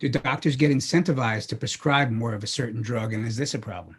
Do doctors get incentivized to prescribe more of a certain drug, and is this a problem?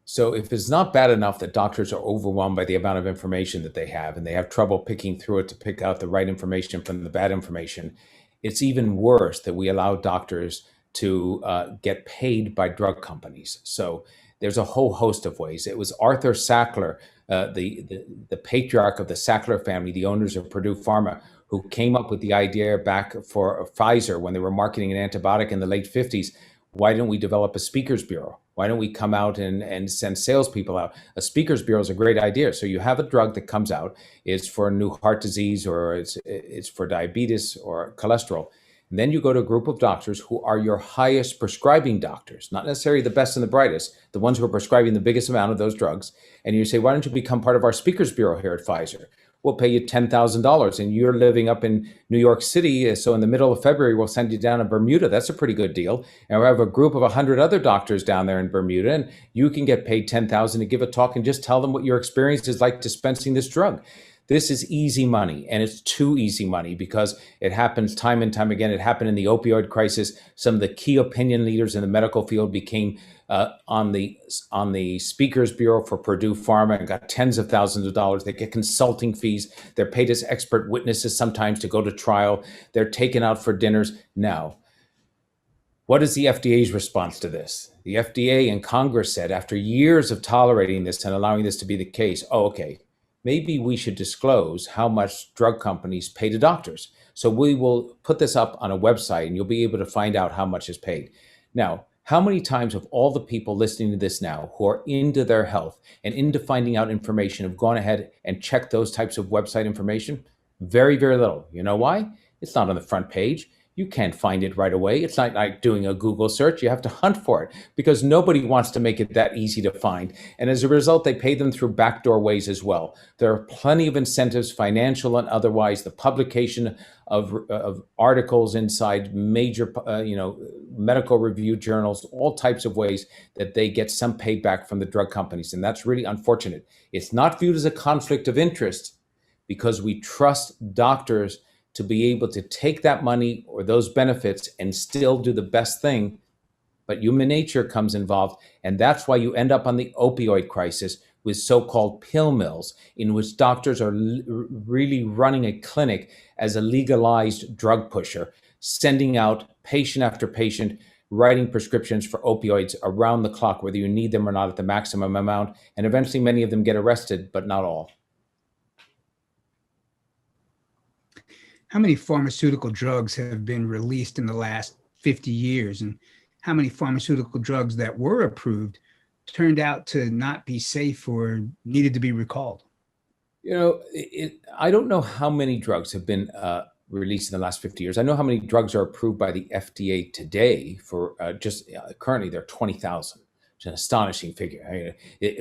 So if it's not bad enough that doctors are overwhelmed by the amount of information that they have and they have trouble picking through it to pick out the right information from the bad information, it's even worse that we allow doctors to get paid by drug companies. So there's a whole host of ways. It was Arthur Sackler, the patriarch of the Sackler family, the owners of Purdue Pharma, who came up with the idea back for Pfizer when they were marketing an antibiotic in the late 50s. Why don't we develop a speakers bureau? Why don't we come out and send salespeople out? A speakers bureau is a great idea. So you have a drug that comes out, it's for new heart disease, or it's for diabetes or cholesterol. And then you go to a group of doctors who are your highest prescribing doctors, not necessarily the best and the brightest, the ones who are prescribing the biggest amount of those drugs. And you say, why don't you become part of our speakers bureau here at Pfizer? We'll pay you $10,000 and you're living up in New York City. So in the middle of February, we'll send you down to Bermuda. That's a pretty good deal. And we have a group of 100 other doctors down there in Bermuda, and you can get paid $10,000 to give a talk and just tell them what your experience is like dispensing this drug. This is easy money, and it's too easy money because it happens time and time again. It happened in the opioid crisis. Some of the key opinion leaders in the medical field became on the Speakers Bureau for Purdue Pharma and got tens of thousands of dollars. They get consulting fees. They're paid as expert witnesses sometimes to go to trial. They're taken out for dinners. Now, what is the FDA's response to this? The FDA and Congress said, after years of tolerating this and allowing this to be the case, oh, okay, maybe we should disclose how much drug companies pay to doctors. So we will put this up on a website and you'll be able to find out how much is paid. Now, how many times have all the people listening to this now who are into their health and into finding out information have gone ahead and checked those types of website information? Very, very little. You know why? It's not on the front page. You can't find it right away. It's not like doing a Google search. You have to hunt for it because nobody wants to make it that easy to find. And as a result, they pay them through backdoor ways as well. There are plenty of incentives, financial and otherwise, the publication of articles inside major, medical review journals, all types of ways that they get some payback from the drug companies. And that's really unfortunate. It's not viewed as a conflict of interest because we trust doctors to be able to take that money or those benefits and still do the best thing. But human nature comes involved. And that's why you end up on the opioid crisis with so-called pill mills, in which doctors are really running a clinic as a legalized drug pusher, sending out patient after patient, writing prescriptions for opioids around the clock, whether you need them or not, at the maximum amount. And eventually many of them get arrested, but not all. How many pharmaceutical drugs have been released in the last 50 years? And how many pharmaceutical drugs that were approved turned out to not be safe or needed to be recalled? I don't know how many drugs have been released in the last 50 years. I know how many drugs are approved by the FDA today for currently there are 20,000. It's an astonishing figure.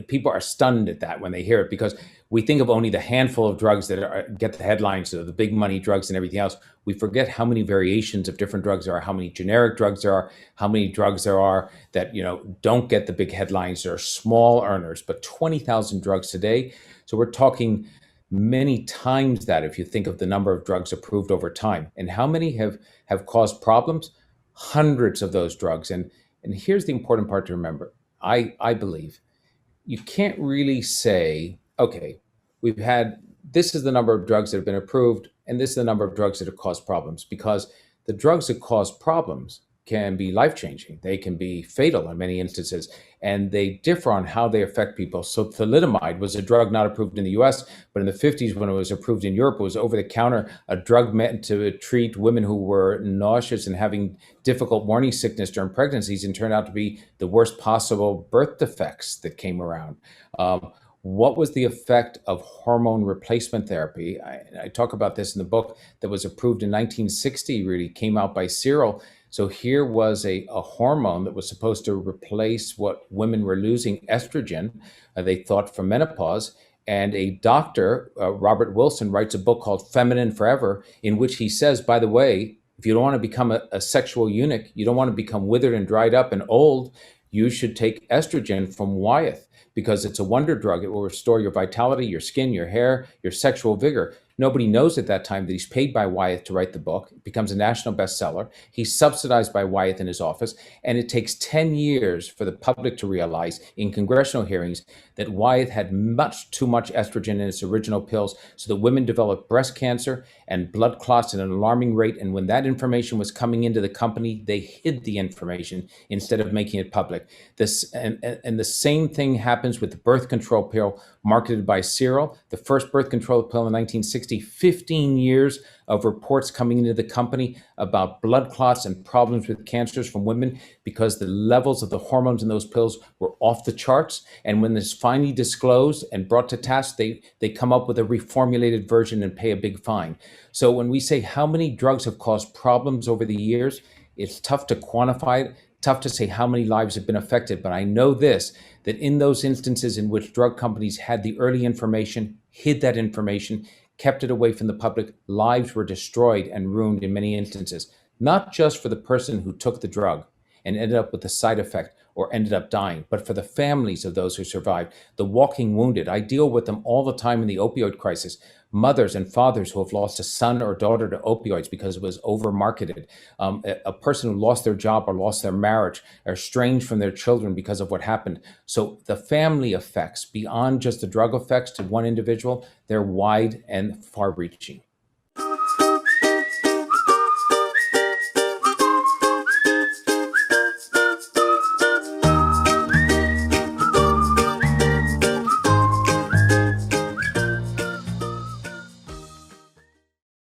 People are stunned at that when they hear it because we think of only the handful of drugs that get the headlines, so the big money drugs and everything else. We forget how many variations of different drugs there are, how many generic drugs there are, how many drugs there are that don't get the big headlines. They're small earners, but 20,000 drugs today. So we're talking many times that if you think of the number of drugs approved over time. And how many have caused problems? Hundreds of those drugs. And here's the important part to remember. I believe you can't really say, okay, this is the number of drugs that have been approved, and this is the number of drugs that have caused problems, because the drugs that cause problems can be life-changing. They can be fatal in many instances, and they differ on how they affect people. So thalidomide was a drug not approved in the US, but in the 50s when it was approved in Europe, it was over-the-counter, a drug meant to treat women who were nauseous and having difficult morning sickness during pregnancies, and turned out to be the worst possible birth defects that came around. What was the effect of hormone replacement therapy? I talk about this in the book that was approved in 1960, really came out by Cyril. So here was a hormone that was supposed to replace what women were losing, estrogen, they thought, from menopause. And a doctor, Robert Wilson, writes a book called Feminine Forever, in which he says, by the way, if you don't want to become a sexual eunuch, you don't want to become withered and dried up and old, you should take estrogen from Wyeth, because it's a wonder drug. It will restore your vitality, your skin, your hair, your sexual vigor. Nobody knows at that time that he's paid by Wyeth to write the book. It becomes a national bestseller. He's subsidized by Wyeth in his office. And it takes 10 years for the public to realize in congressional hearings that Wyeth had much too much estrogen in its original pills, so that women developed breast cancer and blood clots at an alarming rate. And when that information was coming into the company, they hid the information instead of making it public. And the same thing happens with the birth control pill marketed by Cyril, the first birth control pill in 1960, 15 years of reports coming into the company about blood clots and problems with cancers from women because the levels of the hormones in those pills were off the charts. And when this finally disclosed and brought to task, they come up with a reformulated version and pay a big fine. So when we say how many drugs have caused problems over the years, it's tough to quantify it, tough to say how many lives have been affected. But I know this, that in those instances in which drug companies had the early information, hid that information, kept it away from the public, lives were destroyed and ruined in many instances, not just for the person who took the drug and ended up with the side effect or ended up dying, but for the families of those who survived, the walking wounded. I deal with them all the time in the opioid crisis. Mothers and fathers who have lost a son or daughter to opioids because it was overmarketed. A person who lost their job or lost their marriage, are estranged from their children because of what happened. So the family effects, beyond just the drug effects to one individual, they're wide and far-reaching.